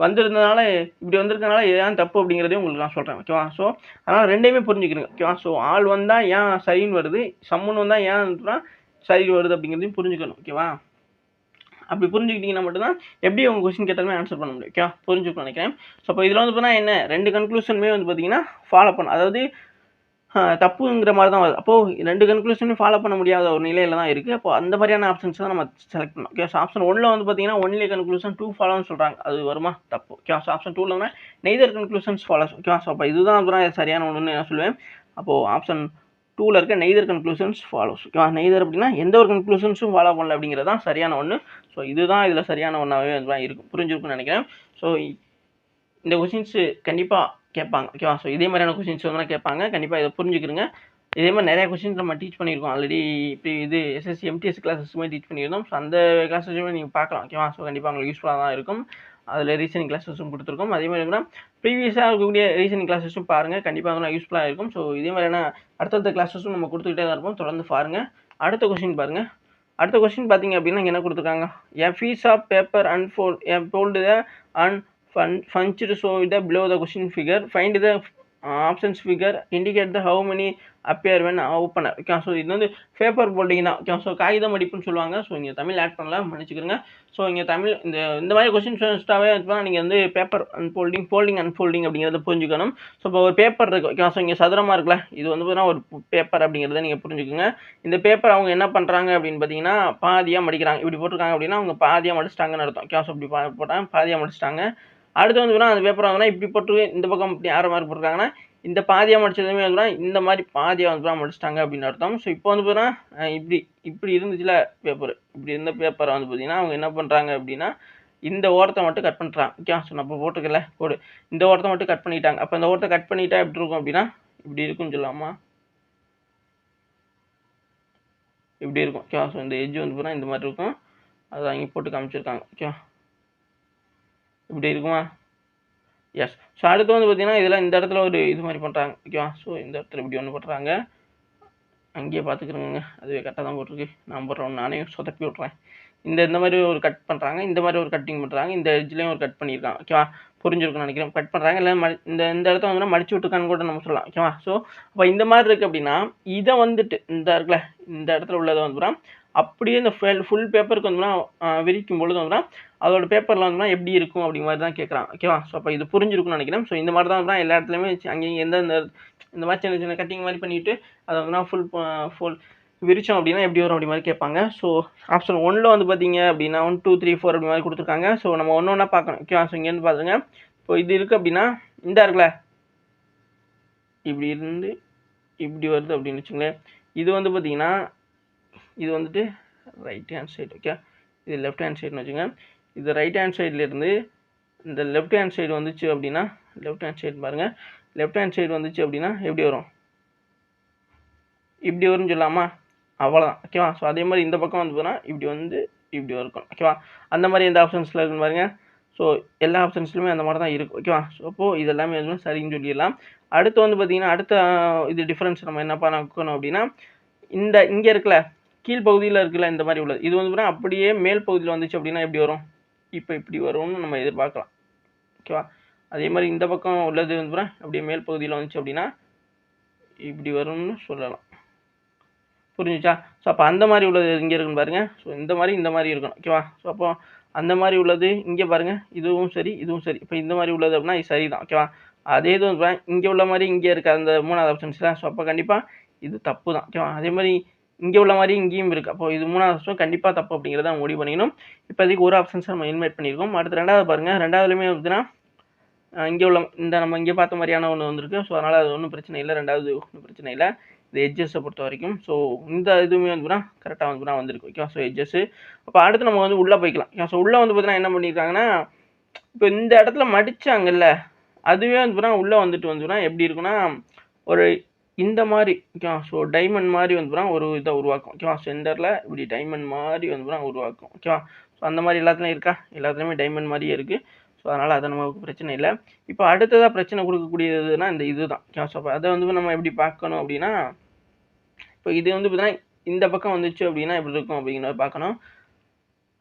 வந்திருந்தனால இப்படி வந்திருக்கனால ஏன் தப்பு அப்படிங்கிறதையும் உங்களுக்கு நான் சொல்கிறேன். ஓகேவா? ஸோ அதனால் ரெண்டையுமே புரிஞ்சுக்கிறேங்க. ஓகேவா? ஸோ ஆள் வந்தால் ஏன் சரின்னு வருது, சம்மன் வந்தால் ஏன் சரி வருது அப்படிங்கிறதையும் புரிஞ்சுக்கணும். ஓகேவா? அப்படி புரிஞ்சுக்கிட்டீங்கன்னா மட்டும்தான் எப்படி உங்கள் கொஸ்டின் கேட்டாலுமே ஆன்சர் பண்ண முடியும். ஓகே, புரிஞ்சுக்கணும் நினைக்கிறேன். ஸோ இப்போ இதில் வந்து பார்த்தீங்கன்னா என்ன 2 கன்க்ளூஷனுமே வந்து பார்த்தீங்கன்னா ஃபாலோ பண்ண, அதாவது தப்புங்கிற மாதிரி தான் வருது. அப்போது 2 கன்க்ளூஷனுமே ஃபாலோ பண்ண முடியாத ஒரு நிலையில் தான் இருக்குது. அப்போ அந்த மாதிரியான ஆப்ஷன்ஸ் தான் நம்ம செலக்ட் பண்ணணும். ஓகே, ஸோ ஆப்ஷன் 1ல் வந்து பார்த்தீங்கன்னா ஒன்லி கன்க்ளூஷன் 2 ஃபாலோன்னு சொல்கிறாங்க. அது வருமா? தப்பு. ஓகே, ஸோ ஆப்ஷன் 2ல் வந்து neither conclusions follows. Okay, so அப்போ இதுதான் வந்து சரியான ஒன்றுன்னு நான் சொல்லுவேன். அப்போது ஆப்ஷன் 2ல் இருக்க நெய்தர் கன்க்ளூஷன்ஸ் ஃபாலோஸ். ஓகேவா? நெய்தர் அப்படின்னா எந்த ஒரு கன்க்ளூஷன்ஸும் ஃபாலோ பண்ணல அப்படிங்கிறது தான் சரியான ஒன்று. ஸோ இதுதான் இதில் சரியான ஒன்றாகவே இருக்கும். புரிஞ்சிருக்குன்னு நினைக்கிறேன். ஸோ இந்த கொஷின்ஸு கண்டிப்பாக கேட்பாங்க. ஓகேவா? ஸோ இதே மாதிரியான கொஷின்ஸ் வந்து கேட்பாங்க. கண்டிப்பாக இதை புரிஞ்சுக்கிறங்க. இதே மாதிரி நிறையா கொஷின்ஸ் நம்ம டீச் பண்ணியிருக்கோம் ஆல்ரெடி. இப்போ இது எஸ்எஸ்சி எம்டிஎஸ் கிளாஸஸுமே டீச் பண்ணியிருந்தோம். ஸோ அந்த கிளாஸஸுமே நீங்கள் பார்க்கலாம். ஓகேவா? ஸோ கண்டிப்பாக உங்களுக்கு யூஸ்ஃபுல்லாக தான் இருக்கும். அதில் ரீசனிங் கிளாஸஸும் கொடுத்துருக்கோம். அதே மாதிரி ப்ரீவியஸாக இருக்கக்கூடிய ரீசனிங் கிளாஸஸும் பாருங்கள். கண்டிப்பாக வந்து யூஸ்ஃபுல்லாக இருக்கும். ஸோ இதே மாதிரியான அடுத்தடுத்த கிளாஸஸும் நம்ம கொடுத்துக்கிட்டே தான் இருப்போம். தொடர்ந்து பாருங்கள். அடுத்த கொஷின் பாருங்கள். அடுத்த கொஸ்டின் பார்த்தீங்க அப்படின்னா என்ன கொடுத்துருக்காங்க? A piece of paper unfold the unpunched so the below the question figure find the options figure indicate the how many appear when open. Okay, so இது வந்து பேப்பர் போல்டிங் தான். ஓகே, ஸோ காகிதம் மடிப்புன்னு சொல்லுவாங்க. So இங்கே Tamil add பண்ணலாம், மன்னிச்சுக்கிறங்க. So இங்கே தமிழ் இந்த மாதிரி கொஸ்டின்ஸ் வச்சுட்டாவே நீங்கள் வந்து பேப்பர் ஃபோல்டிங் அன்ஃபோல்டிங் அப்படிங்கிறத புரிஞ்சுக்கணும். ஸோ இப்போ ஒரு பேப்பர் இருக்குது. ஓகே, ஸோ இங்கே சதுரமாக இருக்குல்ல, இது வந்து பார்த்தீங்கன்னா ஒரு பேப்பர் அப்படிங்கிறத நீங்கள் புரிஞ்சுக்கோங்க. இந்த பேப்பர் அவங்க என்ன பண்ணுறாங்க அப்படின்னு பார்த்தீங்கன்னா பாதியாக மடிக்கிறாங்க. இப்படி போட்டிருக்காங்க அப்படின்னா அவங்க பாதியாக மடிச்சிட்டாங்கன்னு அர்த்தம். ஓகே, ஸோ இப்படி போட்டாங்க, பாதியாக மடிச்சிட்டாங்க. அடுத்து வந்து அந்த பேப்பர் வாங்கினா இப்படி போட்டு இந்த பக்கம் இப்படி 6 மார்க் போட்டிருக்காங்கன்னா இந்த பாதியாக மடிச்சதுமே வந்து இந்த மாதிரி பாதியாக வந்து மடிச்சிட்டாங்க அப்படின்னு அர்த்தம். ஸோ இப்போ வந்து பார்த்தீங்கன்னா இப்படி இருந்துச்சுல பேப்பர், இப்படி இருந்த பேப்பரை வந்து பார்த்தீங்கன்னா அவங்க என்ன பண்ணுறாங்க அப்படின்னா இந்த ஓரத்தை மட்டும் கட் பண்ணுறாங்க. ஓகே, ஸோ நம்ம போட்டிருக்கல கோடு, இந்த ஓரத்தை மட்டும் கட் பண்ணிட்டாங்க. அப்போ இந்த ஓரத்தை கட் பண்ணிட்டா எப்படி இருக்கும் அப்படின்னா இப்படி இருக்குன்னு சொல்லலாமா? இப்படி இருக்கும். ஓகே, ஸோ இந்த எட்ஜ் வந்து பார்த்தீங்கன்னா இந்த மாதிரி இருக்கும். அதை அங்கே போட்டு காமிச்சிருக்காங்க. ஓகே, இப்படி இருக்குமா? எஸ். ஸோ அடுத்து வந்து பார்த்தீங்கன்னா இதில் இந்த இடத்துல ஒரு இது மாதிரி பண்ணுறாங்க. ஓகேவா? ஸோ இந்த இடத்துல இப்படி ஒன்று பண்ணுறாங்க. அங்கேயே பார்த்துக்கிறோங்க, அதுவே கரெக்டாக தான் போட்டிருக்கு. நான் போடுறேன், நானே சொதப்பி விட்றேன். இந்த மாதிரி ஒரு கட் பண்ணுறாங்க, இந்த மாதிரி ஒரு கட்டிங் பண்ணுறாங்க, இந்த எட்ஜ்லேயும் ஒரு கட் பண்ணியிருக்காங்க. ஓகேவா? புரிஞ்சிருக்குன்னு நினைக்கிறேன். கட் பண்ணுறாங்க, இல்லை இந்த இடத்த வந்து மடிச்சு விட்டுருக்கான்னு கூட நம்ம சொல்லலாம். ஓகேவா? ஸோ அப்போ இந்த மாதிரி இருக்குது அப்படின்னா இதை வந்துட்டு இந்த இருக்குல்ல, இந்த இடத்துல உள்ளதை வந்து அப்படியே இந்த ஃபுல் பேப்பருக்கு வந்து விரிக்கும் பொழுது வந்து அதோட பேப்பரில் வந்து எப்படி இருக்கும் அப்படிங்கிற மாதிரி தான் கேட்குறாங்க. ஓகேவா? ஸோ அப்போ இது புரிஞ்சிருக்குன்னு நினைக்கிறேன். ஸோ இந்த மாதிரி தான் எல்லா இடத்துலையுமே அங்கேயும் இந்த மாதிரி சின்ன சின்ன கட்டிங் மாதிரி பண்ணிவிட்டு அதை வந்து ஃபுல் விரிச்சோம் அப்படின்னா எப்படி வரும் அப்படி மாதிரி கேட்பாங்க. ஸோ ஆப்ஷன் 1ல் வந்து பார்த்தீங்க அப்படின்னா 1 2 3 4 அப்படி மாதிரி கொடுத்துருக்காங்க. ஸோ நம்ம ஒன்று ஒன்றா பார்க்கணும். ஓகேவா? ஸோ இங்கேருந்து பார்த்துங்க. இப்போ இது இருக்குது அப்படின்னா இந்த இருக்குல்ல, இப்படி இருந்து இப்படி வருது அப்படின்னு வச்சுங்களேன். இது வந்து பார்த்தீங்கன்னா இது வந்துட்டு ரைட் ஹேண்ட் சைடு. ஓகே, இது லெஃப்ட் ஹேண்ட் சைடுன்னு வச்சுங்க. இது ரைட் ஹேண்ட் சைட்லேருந்து இந்த லெஃப்ட் ஹேண்ட் சைடு வந்துச்சு அப்படின்னா லெஃப்ட் ஹேண்ட் சைடு பாருங்கள், லெஃப்ட் ஹேண்ட் சைடு வந்துச்சு அப்படின்னா எப்படி வரும், இப்படி வரும்னு சொல்லாமா, அவ்வளோதான் ஓகேவா. ஸோ அதே மாதிரி இந்த பக்கம் வந்து போனால் இப்படி வந்து இப்படி இருக்கும் ஓகேவா. அந்த மாதிரி எந்த ஆப்ஷன்ஸில் இருக்குன்னு பாருங்கள். ஸோ எல்லா ஆப்ஷன்ஸ்லையுமே அந்த மாதிரி தான் இருக்கும் ஓகேவா. ஸோ அப்போது இது எல்லாமே வந்து சரின்னு சொல்லிடலாம். அடுத்து வந்து பார்த்திங்கன்னா அடுத்த இது டிஃப்ரென்ஸ் நம்ம என்ன பார்க்கணும் அப்படின்னா, இந்த இங்கே இருக்குல்ல கீழ்ப்பகுதியில் இருக்குல்ல இந்த மாதிரி உள்ளது, இது வந்து அப்படியே மேல் பகுதியில் வந்துச்சு அப்படின்னா எப்படி வரும், இப்போ இப்படி வரும்னு நம்ம எதிர்பார்க்கலாம் ஓகேவா. அதே மாதிரி இந்த பக்கம் உள்ளது வந்து அப்படியே மேல் பகுதியில் வந்துச்சு அப்படின்னா இப்படி வரும்னு சொல்லலாம். புரிஞ்சுச்சா. ஸோ அப்போ அந்த மாதிரி உள்ளது இங்கே இருக்குன்னு பாருங்கள். ஸோ இந்த மாதிரி இருக்கணும் ஓகேவா. ஸோ அப்போ அந்த மாதிரி உள்ளது இங்கே பாருங்கள், இதுவும் சரி இதுவும் சரி. இப்போ இந்த மாதிரி உள்ளது அப்படின்னா இது சரி தான் ஓகேவா. அதே இது வந்து இங்கே உள்ள மாதிரி இங்கே இருக்க அந்த 3வது ஆப்ஷன்ஸில். ஸோ அப்போ கண்டிப்பாக இது தப்பு தான் ஓகேவா. அதே மாதிரி இங்கே உள்ள மாதிரி இங்கேயும் இருக்குது. அப்போ இது 3வது ஆப்ஷன் கண்டிப்பாக தப்பு அப்படிங்கிறத நம்ம முடிவு பண்ணிக்கணும். இப்போதைக்கு ஒரு ஆப்ஷன்ஸ் நம்ம எலிமினேட் பண்ணியிருக்கோம். அடுத்து 2வது பாருங்கள். 2வதுலையுமே வந்துன்னா இங்கே உள்ள இந்த நம்ம இங்கே பார்த்த மாதிரியான ஒன்று வந்திருக்கு. ஸோ அதனால் அது ஒன்றும் பிரச்சனை இல்லை. 2வது ஒன்றும் பிரச்சனை இல்லை இந்த எட்ஜஸை பொறுத்த வரைக்கும். ஸோ இந்த இதுவுமே வந்துன்னா கரெக்டாக வந்துன்னா வந்திருக்கு ஓகேவா. So edges. அப்போ அடுத்து நம்ம வந்து உள்ளே போய்க்கலாம். ஸோ உள்ளே வந்து பார்த்தீங்கன்னா என்ன பண்ணியிருக்காங்கன்னா, இப்போ இந்த இடத்துல மடித்தாங்கல்ல, அதுவே வந்து பார்த்தீங்கன்னா உள்ளே வந்துட்டு வந்துன்னா எப்படி இருக்குன்னா ஒரு இந்த மாதிரி ஓகேவா. ஸோ டைமண்ட் மாதிரி வந்து பார்த்தீங்கன்னா ஒரு இதை உருவாக்கும் ஓகேவா. சென்டரில் இப்படி டைமண்ட் மாதிரி வந்து பார்த்தீங்கன்னா உருவாக்கும் ஓகேவா. ஸோ அந்த மாதிரி எல்லாத்துலேயும் இருக்கா, எல்லாத்துலேயுமே டைமண்ட் மாதிரியே இருக்குது. ஸோ அதனால் அது நமக்கு பிரச்சனை இல்லை. இப்போ அடுத்ததாக பிரச்சனை கொடுக்கக்கூடியதுன்னா இந்த இது தான் ஓகேவா. ஸோ அப்போ அதை வந்து நம்ம எப்படி பார்க்கணும் அப்படின்னா, இப்போ இது வந்து பார்த்தீங்கன்னா இந்த பக்கம் வந்துச்சு அப்படின்னா எப்படி இருக்கும் அப்படிங்கிறத பார்க்கணும்.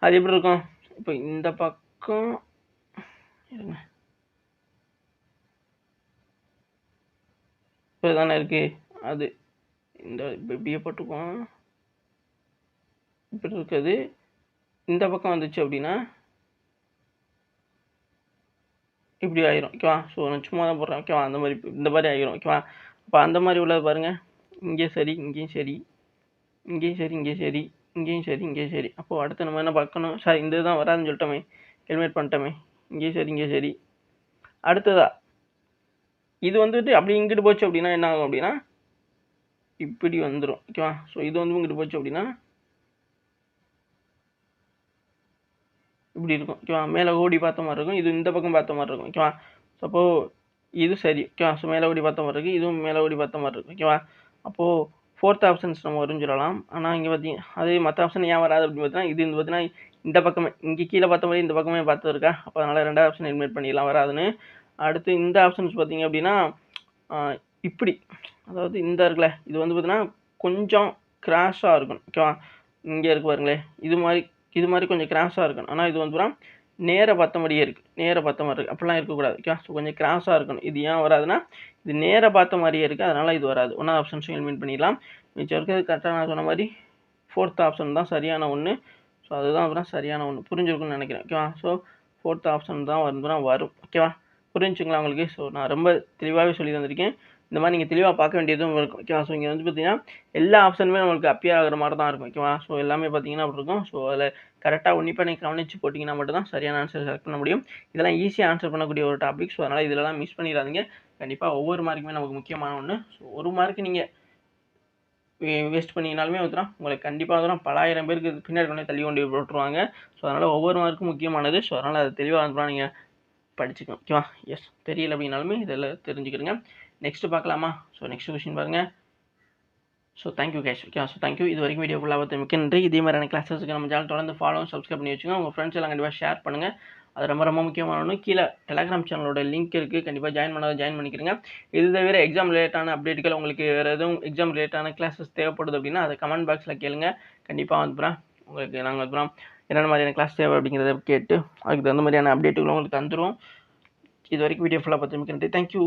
அது எப்படி இருக்கும், இப்போ இந்த பக்கம் இப்போ தானே இருக்குது, அது இந்த இப்படியே போட்டுக்குவோம். இப்படி இருக்குது, இந்த பக்கம் வந்துச்சு அப்படின்னா இப்படி ஆயிரும் ஓகேவா. ஸோ நான் சும்மா தான் போடுறேன் ஓகேவா. அந்த மாதிரி இந்த மாதிரி ஆகிரும் ஓகேவா. அப்போ அந்த மாதிரி உள்ளது பாருங்கள், இங்கே சரி இங்கேயும் சரி இங்கேயும் சரி இங்கேயும் சரி இங்கேயும் சரி இங்கேயும் சரி. அப்போது அடுத்து நம்ம என்ன பார்க்கணும், சார் இந்த இதுதான் வராதுன்னு சொல்லிட்டோமே, ஹெல்மெட் பண்ணிட்டோமே, இங்கேயும் சரி இங்கேயும் சரி. அடுத்ததா இது வந்துட்டு அப்படி இங்கிட்டு போச்சு அப்படின்னா என்ன ஆகும் அப்படின்னா இப்படி வந்துடும் ஓகேவா. ஸோ இது வந்து இங்கிட்டு போச்சு அப்படின்னா இப்படி இருக்கும் ஓகேவா. மேலே ஓடி பார்த்த மாதிரி இருக்கும், இது இந்த பக்கம் பார்த்த மாதிரி இருக்கும் ஓகேவா. ஸோ அப்போது இது சரி ஓகேவா. ஸோ மேலே ஓடி பார்த்த மாதிரி இருக்குது, இதுவும் மேலே ஓடி பார்த்த மாதிரி இருக்கும் ஓகேவா. அப்போது 4th ஆப்ஷன்ஸ் நம்ம வரும்னு சொல்லலாம். ஆனால் இங்கே பார்த்தீங்க அது மற்ற ஆப்ஷன் ஏன் வராது அப்படின்னு பார்த்தீங்கன்னா, இது பார்த்தீங்கன்னா இந்த பக்கமே இங்கே கீழே பார்த்த மாதிரி இந்த பக்கமே பார்த்து இருக்கா. அப்போ அதனால் 2வது ஆப்ஷன் எலிமினேட் பண்ணிடலாம், வராதுன்னு. அடுத்து இந்த ஆப்ஷன்ஸ் பார்த்தீங்க அப்படின்னா இப்படி, அதாவது இந்த இருக்குல்ல, இது வந்து பார்த்தீங்கன்னா கொஞ்சம் கிராஷாக இருக்கணும் ஓகேவா. இங்கே இருக்கு பாருங்களேன், இது மாதிரி கொஞ்சம் கிராஸாக இருக்கணும். ஆனால் இது வந்து நேராக பார்த்த மாதிரியே இருக்குது, நேராக பார்த்த மாதிரி இருக்குது, அப்படிலாம் இருக்கக்கூடாது ஓகே. ஸோ கொஞ்சம் கிராஸாக இருக்கணும். இது ஏன் வராதுன்னா இது நேராக பார்த்த மாதிரியே இருக்குது, அதனால் இது வராது. 1வது ஆப்ஷன்ஸும் எலிமினேட் பண்ணிடலாம். மிச்சம் இருக்கிறது கரெக்டாக நான் சொன்ன மாதிரி 4th ஆப்ஷன் தான் சரியான ஒன்று. ஸோ அதுதான் அப்புறம் சரியான ஒன்று, புரிஞ்சிருக்குன்னு நினைக்கிறேன் ஓகேவா. ஸோ 4th ஆப்ஷன் தான் வரும் ஓகேவா. புரிஞ்சுங்களா உங்களுக்கு. ஸோ நான் ரொம்ப தெளிவாகவே சொல்லி தந்திருக்கேன். இந்த மாதிரி நீங்கள் தெளிவாக பார்க்க வேண்டியதும் இருக்கும் ஓகேவா. ஸோ இங்கே வந்து பார்த்தீங்கன்னா எல்லா ஆப்ஷனுமே நம்மளுக்கு அப்பியர் ஆகிற மாதிரி தான் இருக்கும் ஓகேவா. ஸோ எல்லாமே பார்த்தீங்கன்னா அப்படி இருக்கும். ஸோ அதில் கரெக்டாக உன்னிப்பாக நீங்கள் கவனித்து போட்டிங்கன்னா மட்டும்தான் சரியான ஆன்சர் செலக்ட் பண்ண முடியும். இதெல்லாம் ஈஸியாக ஆன்சர் பண்ணக்கூடிய ஒரு டாபிக். ஸோ அதனால் இதெல்லாம் மிஸ் பண்ணிடாதீங்க. கண்டிப்பாக ஒவ்வொரு மார்க்குமே நமக்கு முக்கியமான ஒன்று. ஸோ ஒரு மார்க்கு நீங்கள் வேஸ்ட் பண்ணிங்கனாலுமே வந்துடும் உங்களுக்கு கண்டிப்பாக வந்துடும் பல ஆயிரம் பேருக்கு பின்னாடி கொண்டு தள்ளி கொண்டு போட்டுருவாங்க. ஸோ அதனால் ஒவ்வொரு மார்க்கும் முக்கியமானது. ஸோ அதனால் அது தெளிவாக வந்துடும், நீங்கள் படிச்சுக்கணும் ஓகேவா. எஸ் தெரியல அப்படின்னாலுமே இதெல்லாம் தெரிஞ்சுக்கிறங்க. நெக்ஸ்ட்டு பார்க்கலாமா. ஸோ நெக்ஸ்ட் கொஸ்டின் பாருங்கள். So thank you cash okay. So thank you. இது வரைக்கும் வீடியோ ஃபுல்லாக மிக்க நன்றி. இதே மாதிரியான கிளாஸஸ்க்கு நம்ம சேனல் தொடர்ந்து ஃபாலோ சப்ஸ்கிரைப் பண்ணி வச்சுங்க. உங்கள் ஃப்ரெண்ட்ஸ் எல்லாம் கண்டிப்பாக ஷேர் பண்ணுங்கள். அது ரொம்ப ரொம்ப முக்கியமான ஒன்று. கீழே டெலகிராம் சேனலோட லிங்க் இருக்குது, கண்டிப்பாக ஜாயின் பண்ணிக்கிறங்க. இது தவிர எக்ஸாம் ரிலேட்டான அப்டேட்டுகள் உங்களுக்கு வேறு எதுவும் எக்ஸாம் ரிலேட்டான கிளாஸஸ் தேவைப்படுது அப்படின்னா அதை கமெண்ட் பாக்ஸில் கேளுங்க. கண்டிப்பாக வந்து உங்களுக்கு நாங்கள் வந்து என்னென்ன மாதிரியான கிளாஸ் தேவை அப்படிங்கிறத கேட்டு அதுக்கு தகுந்த மாதிரியான அப்டேட்டுகளும் உங்களுக்கு தந்துடுவோம். இது வரைக்கும் வீடியோ ஃபுல்லாக மிக்க நன்றி. தேங்க்யூ.